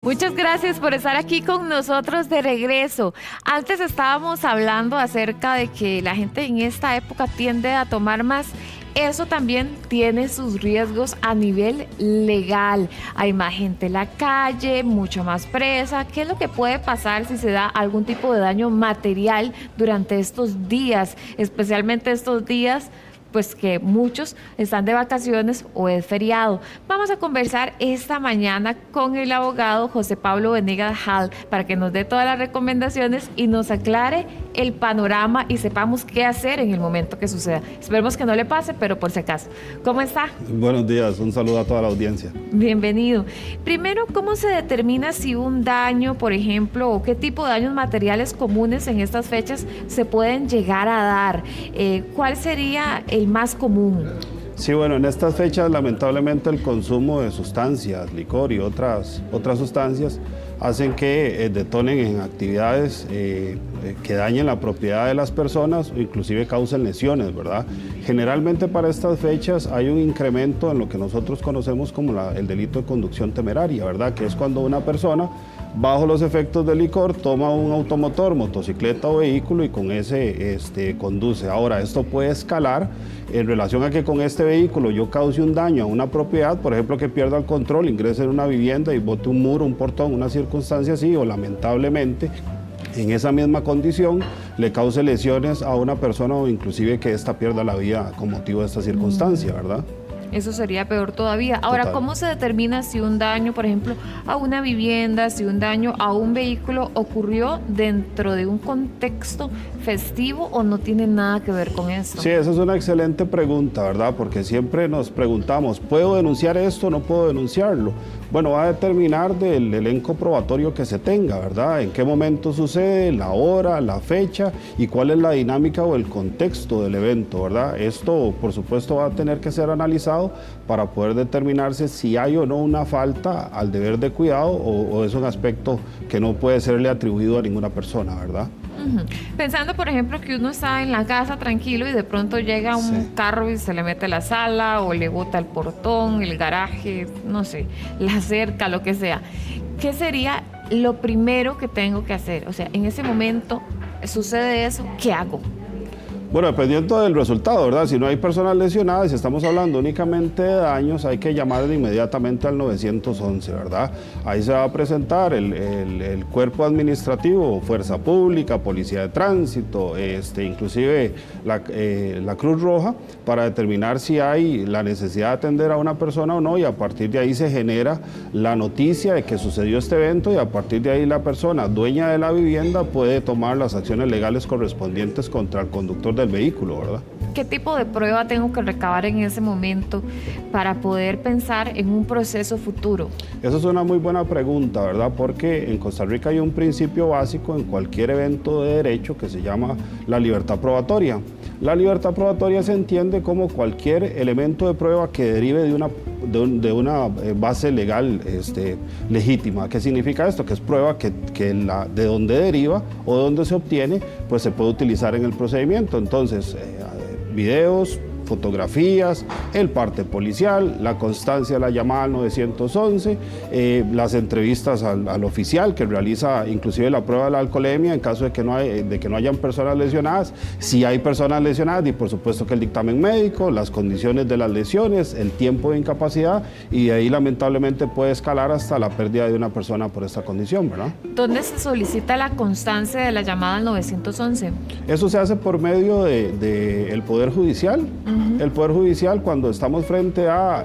Muchas gracias por estar aquí con nosotros de regreso. Antes estábamos hablando acerca de que la gente en esta época tiende a tomar más. Eso también tiene sus riesgos a nivel legal. Hay más gente en la calle, mucho más presa. ¿Qué es lo que puede pasar si se da algún tipo de daño material durante estos días? Especialmente estos días pues que muchos están de vacaciones o es feriado. Vamos a conversar esta mañana con el abogado José Pablo Venegas Hall para que nos dé todas las recomendaciones y nos aclare el panorama y sepamos qué hacer en el momento que suceda. Esperemos que no le pase, pero por si acaso. ¿Cómo está? Buenos días, un saludo a toda la audiencia. Bienvenido. Primero, ¿cómo se determina si un daño, por ejemplo, o qué tipo de daños materiales comunes en estas fechas se pueden llegar a dar? ¿Cuál sería el más común? Sí, bueno, en estas fechas lamentablemente el consumo de sustancias, licor y otras sustancias hacen que detonen en actividades que dañen la propiedad de las personas o inclusive causen lesiones, ¿verdad? Generalmente para estas fechas hay un incremento en lo que nosotros conocemos como el delito de conducción temeraria, ¿verdad? Que es cuando una persona bajo los efectos del licor toma un automotor, motocicleta o vehículo y con ese conduce. Ahora, esto puede escalar en relación a que con este vehículo yo cause un daño a una propiedad, por ejemplo, que pierda el control, ingrese en una vivienda y bote un muro, un portón, una circunstancia así, o lamentablemente en esa misma condición le cause lesiones a una persona o inclusive que ésta pierda la vida con motivo de esta circunstancia, ¿verdad? Eso sería peor todavía. Ahora, Total. ¿cómo se determina si un daño, por ejemplo, a una vivienda, si un daño a un vehículo ocurrió dentro de un contexto festivo o no tiene nada que ver con esto? Sí, esa es una excelente pregunta, ¿verdad? Porque siempre nos preguntamos, ¿puedo denunciar esto o no puedo denunciarlo? Bueno, va a determinar del elenco probatorio que se tenga, ¿verdad? En qué momento sucede, la hora, la fecha y cuál es la dinámica o el contexto del evento, ¿verdad? Esto, por supuesto, va a tener que ser analizado para poder determinarse si hay o no una falta al deber de cuidado o es un aspecto que no puede serle atribuido a ninguna persona, ¿verdad? Pensando, por ejemplo, que uno está en la casa tranquilo y de pronto llega un carro y se le mete a la sala o le bota el portón, el garaje, no sé, la cerca, lo que sea. ¿Qué sería lo primero que tengo que hacer? O sea, en ese momento sucede eso, ¿qué hago? Bueno, dependiendo del resultado, ¿verdad? Si no hay personas lesionadas, si estamos hablando únicamente de daños, hay que llamar inmediatamente al 911, ¿verdad? Ahí se va a presentar el cuerpo administrativo, fuerza pública, policía de tránsito, inclusive la Cruz Roja, para determinar si hay la necesidad de atender a una persona o no, y a partir de ahí se genera la noticia de que sucedió este evento y a partir de ahí la persona dueña de la vivienda puede tomar las acciones legales correspondientes contra el conductor del vehículo, ¿verdad? ¿Qué tipo de prueba tengo que recabar en ese momento para poder pensar en un proceso futuro? Esa es una muy buena pregunta, ¿verdad? Porque en Costa Rica hay un principio básico en cualquier evento de derecho que se llama la libertad probatoria. La libertad probatoria se entiende como cualquier elemento de prueba que derive de una base legal legítima. ¿Qué significa esto? Que es prueba que de donde deriva o de donde se obtiene, pues se puede utilizar en el procedimiento. Entonces, videos, fotografías, el parte policial, la constancia de la llamada al 911, las entrevistas al oficial que realiza inclusive la prueba de la alcoholemia en caso de que no hayan personas lesionadas, si hay personas lesionadas y por supuesto que el dictamen médico, las condiciones de las lesiones, el tiempo de incapacidad y de ahí lamentablemente puede escalar hasta la pérdida de una persona por esta condición, ¿verdad? ¿Dónde se solicita la constancia de la llamada al 911? Eso se hace por medio del Poder Judicial. El Poder Judicial, cuando estamos frente a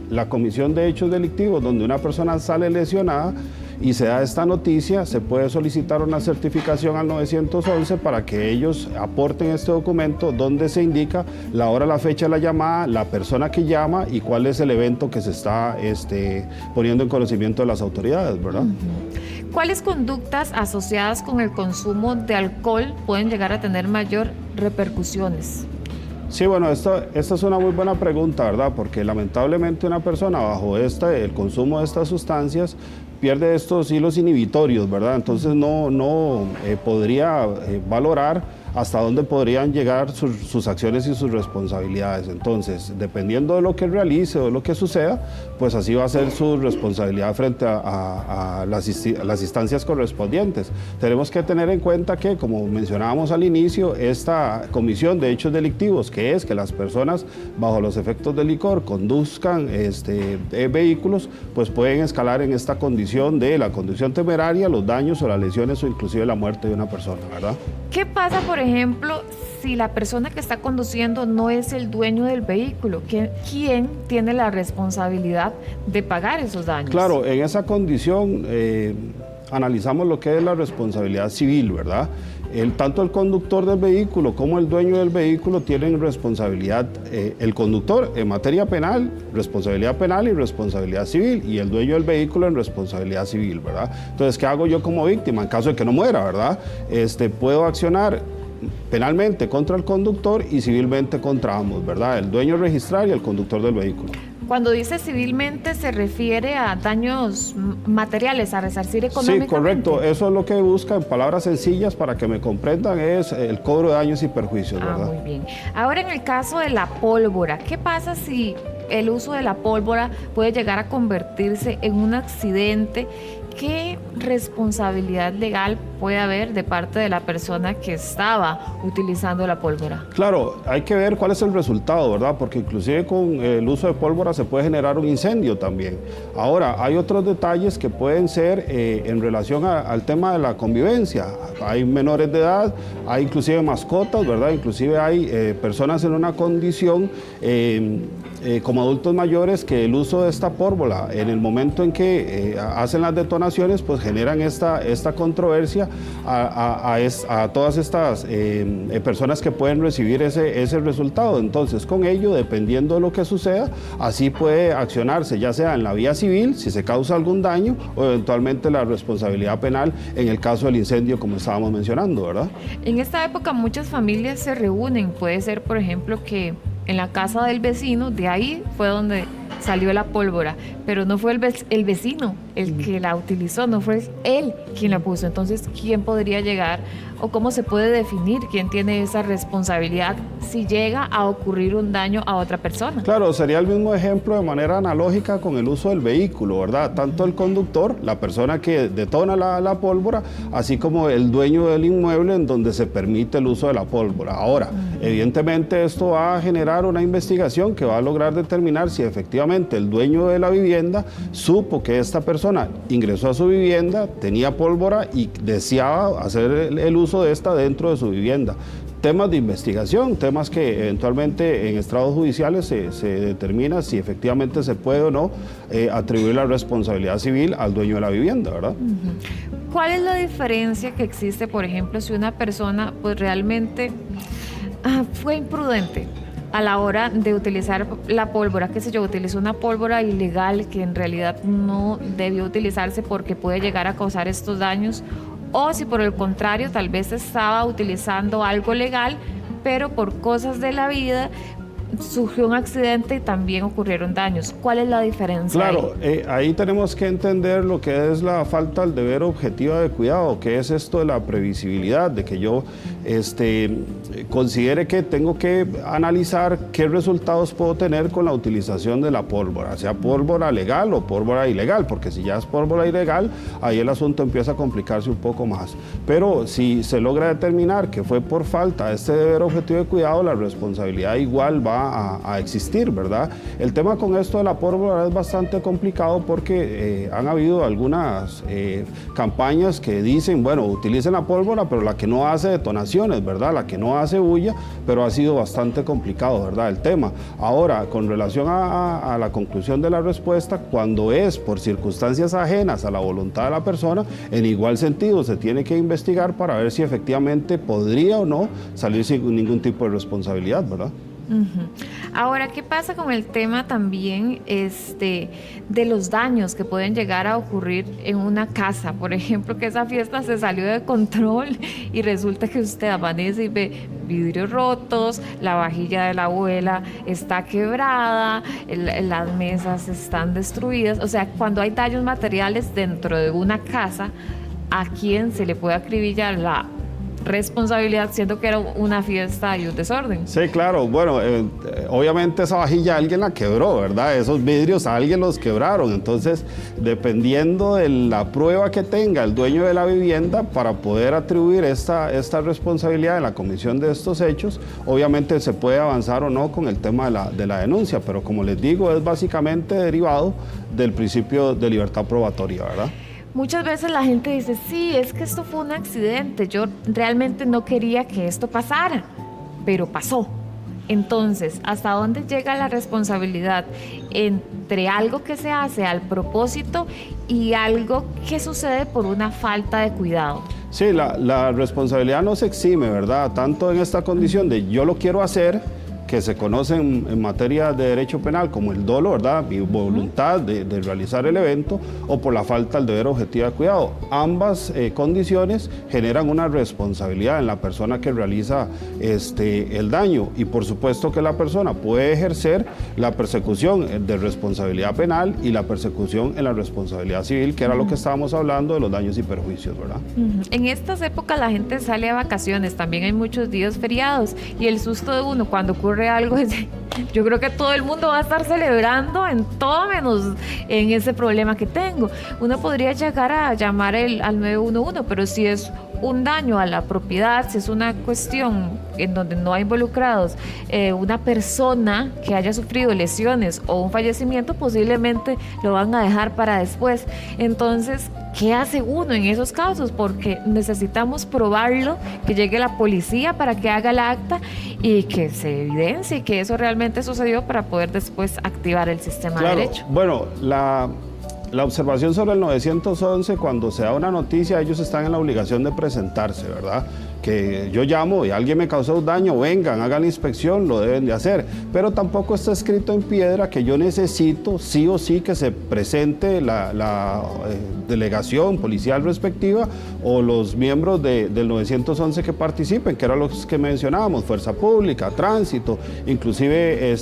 la comisión de hechos delictivos, donde una persona sale lesionada y se da esta noticia, se puede solicitar una certificación al 911 para que ellos aporten este documento donde se indica la hora, la fecha de la llamada, la persona que llama y cuál es el evento que se está poniendo en conocimiento de las autoridades, ¿verdad? ¿Cuáles conductas asociadas con el consumo de alcohol pueden llegar a tener mayor repercusiones? Sí, bueno, esta es una muy buena pregunta, ¿verdad? Porque lamentablemente una persona bajo el consumo de estas sustancias pierde estos hilos inhibitorios, ¿verdad? Entonces no podría valorar hasta dónde podrían llegar sus acciones y sus responsabilidades. Entonces, dependiendo de lo que realice o de lo que suceda, pues así va a ser su responsabilidad frente a las instancias correspondientes. Tenemos que tener en cuenta que, como mencionábamos al inicio, esta comisión de hechos delictivos, que es que las personas bajo los efectos del licor conduzcan vehículos, pues pueden escalar en esta condición de la conducción temeraria, los daños o las lesiones o inclusive la muerte de una persona, ¿verdad? ¿Qué pasa, por ejemplo, si la persona que está conduciendo no es el dueño del vehículo? ¿Quién tiene la responsabilidad de pagar esos daños? Claro, en esa condición analizamos lo que es la responsabilidad civil, ¿verdad? Tanto el conductor del vehículo como el dueño del vehículo tienen responsabilidad, el conductor en materia penal, responsabilidad penal y responsabilidad civil, y el dueño del vehículo en responsabilidad civil, ¿verdad? Entonces, ¿qué hago yo como víctima en caso de que no muera, verdad? Puedo accionar penalmente contra el conductor y civilmente contra ambos, ¿verdad? El dueño registrar y el conductor del vehículo. Cuando dice civilmente, se refiere a daños materiales, a resarcir económicamente. Sí, correcto. Eso es lo que busca, en palabras sencillas, para que me comprendan, es el cobro de daños y perjuicios, ¿verdad? Muy bien. Ahora, en el caso de la pólvora, ¿qué pasa si el uso de la pólvora puede llegar a convertirse en un accidente? ¿Qué responsabilidad legal puede haber de parte de la persona que estaba utilizando la pólvora? Claro, hay que ver cuál es el resultado, ¿verdad? Porque inclusive con el uso de pólvora se puede generar un incendio también. Ahora, hay otros detalles que pueden ser en relación al tema de la convivencia. Hay menores de edad, hay inclusive mascotas, ¿verdad? Inclusive hay personas en una condición como adultos mayores que el uso de esta pólvora en el momento en que hacen las detonaciones, pues generan esta controversia a todas estas personas que pueden recibir ese resultado. Entonces, con ello, dependiendo de lo que suceda, así puede accionarse, ya sea en la vía civil, si se causa algún daño, o eventualmente la responsabilidad penal en el caso del incendio, como estábamos mencionando, ¿verdad? En esta época muchas familias se reúnen. Puede ser, por ejemplo, que en la casa del vecino, de ahí fue donde salió la pólvora, pero no fue el vecino el que la utilizó, no fue él quien la puso. Entonces, ¿quién podría llegar o cómo se puede definir quién tiene esa responsabilidad si llega a ocurrir un daño a otra persona? Claro, sería el mismo ejemplo de manera analógica con el uso del vehículo, ¿verdad? Tanto el conductor, la persona que detona la pólvora, así como el dueño del inmueble en donde se permite el uso de la pólvora. Ahora, evidentemente esto va a generar una investigación que va a lograr determinar si efectivamente el dueño de la vivienda supo que esta persona ingresó a su vivienda, tenía pólvora y deseaba hacer el uso de esta dentro de su vivienda. Temas de investigación, temas que eventualmente en estrados judiciales se determina si efectivamente se puede o no atribuir la responsabilidad civil al dueño de la vivienda, ¿verdad? ¿Cuál es la diferencia que existe, por ejemplo, si una persona pues realmente fue imprudente a la hora de utilizar la pólvora, qué sé yo, utilizó una pólvora ilegal que en realidad no debió utilizarse porque puede llegar a causar estos daños, o si por el contrario tal vez estaba utilizando algo legal, pero por cosas de la vida surgió un accidente y también ocurrieron daños? ¿Cuál es la diferencia? Claro, ahí tenemos que entender lo que es la falta del deber objetivo de cuidado, que es esto de la previsibilidad, de que yo considere que tengo que analizar qué resultados puedo tener con la utilización de la pólvora, sea pólvora legal o pólvora ilegal, porque si ya es pólvora ilegal, ahí el asunto empieza a complicarse un poco más. Pero si se logra determinar que fue por falta de este deber objetivo de cuidado, la responsabilidad igual va a existir, ¿verdad? El tema con esto de la pólvora es bastante complicado porque han habido algunas campañas que dicen, bueno, utilicen la pólvora, pero la que no hace detonaciones, ¿verdad? La que no hace bulla, pero ha sido bastante complicado, ¿verdad? El tema. Ahora, con relación a la conclusión de la respuesta, cuando es por circunstancias ajenas a la voluntad de la persona, en igual sentido se tiene que investigar para ver si efectivamente podría o no salir sin ningún tipo de responsabilidad, ¿verdad? Ahora, ¿qué pasa con el tema también de los daños que pueden llegar a ocurrir en una casa? Por ejemplo, que esa fiesta se salió de control y resulta que usted amanece y ve vidrios rotos, la vajilla de la abuela está quebrada, las mesas están destruidas. O sea, cuando hay daños materiales dentro de una casa, ¿a quién se le puede acribillar la responsabilidad, siendo que era una fiesta y un desorden. Sí, claro. Bueno, obviamente esa vajilla alguien la quebró, ¿verdad? Esos vidrios alguien los quebraron. Entonces, dependiendo de la prueba que tenga el dueño de la vivienda para poder atribuir esta responsabilidad en la comisión de estos hechos, obviamente se puede avanzar o no con el tema de la denuncia. Pero como les digo, es básicamente derivado del principio de libertad probatoria, ¿verdad? Muchas veces la gente dice, sí, es que esto fue un accidente, yo realmente no quería que esto pasara, pero pasó. Entonces, ¿hasta dónde llega la responsabilidad entre algo que se hace al propósito y algo que sucede por una falta de cuidado? Sí, la responsabilidad no se exime, ¿verdad? Tanto en esta condición de yo lo quiero hacer, que se conoce en materia de derecho penal como el dolo, ¿verdad? Mi voluntad de realizar el evento, o por la falta del deber objetivo de cuidado. Ambas condiciones generan una responsabilidad en la persona que realiza el daño, y por supuesto que la persona puede ejercer la persecución de responsabilidad penal y la persecución en la responsabilidad civil, que era lo que estábamos hablando de los daños y perjuicios, ¿verdad? En estas épocas la gente sale a vacaciones, también hay muchos días feriados, y el susto de uno cuando ocurre algo, yo creo que todo el mundo va a estar celebrando en todo menos en ese problema que tengo. Uno podría llegar a llamar al 911, pero si es un daño a la propiedad, si es una cuestión en donde no hay involucrados una persona que haya sufrido lesiones o un fallecimiento, posiblemente lo van a dejar para después. Entonces, ¿qué hace uno en esos casos? Porque necesitamos probarlo, que llegue la policía para que haga el acta y que se evidencie que eso realmente sucedió para poder después activar el sistema de derecho. Bueno, la observación sobre el 911, cuando se da una noticia, ellos están en la obligación de presentarse, ¿verdad? Que yo llamo y alguien me causó un daño, vengan, hagan la inspección, lo deben de hacer. Pero tampoco está escrito en piedra que yo necesito sí o sí que se presente la delegación policial respectiva o los miembros del 911 que participen, que eran los que mencionábamos, Fuerza Pública, Tránsito, inclusive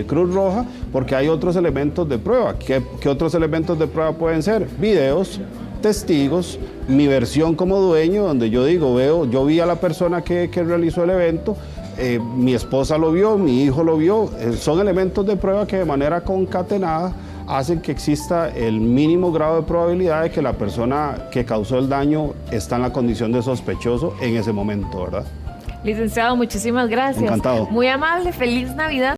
Cruz Roja, porque hay otros elementos de prueba. ¿Qué otros elementos de prueba pueden ser? Videos, testigos, mi versión como dueño, donde yo digo, yo vi a la persona que realizó el evento, mi esposa lo vio, mi hijo lo vio, son elementos de prueba que de manera concatenada hacen que exista el mínimo grado de probabilidad de que la persona que causó el daño está en la condición de sospechoso en ese momento, ¿verdad? Licenciado, muchísimas gracias. Encantado. Muy amable, feliz Navidad.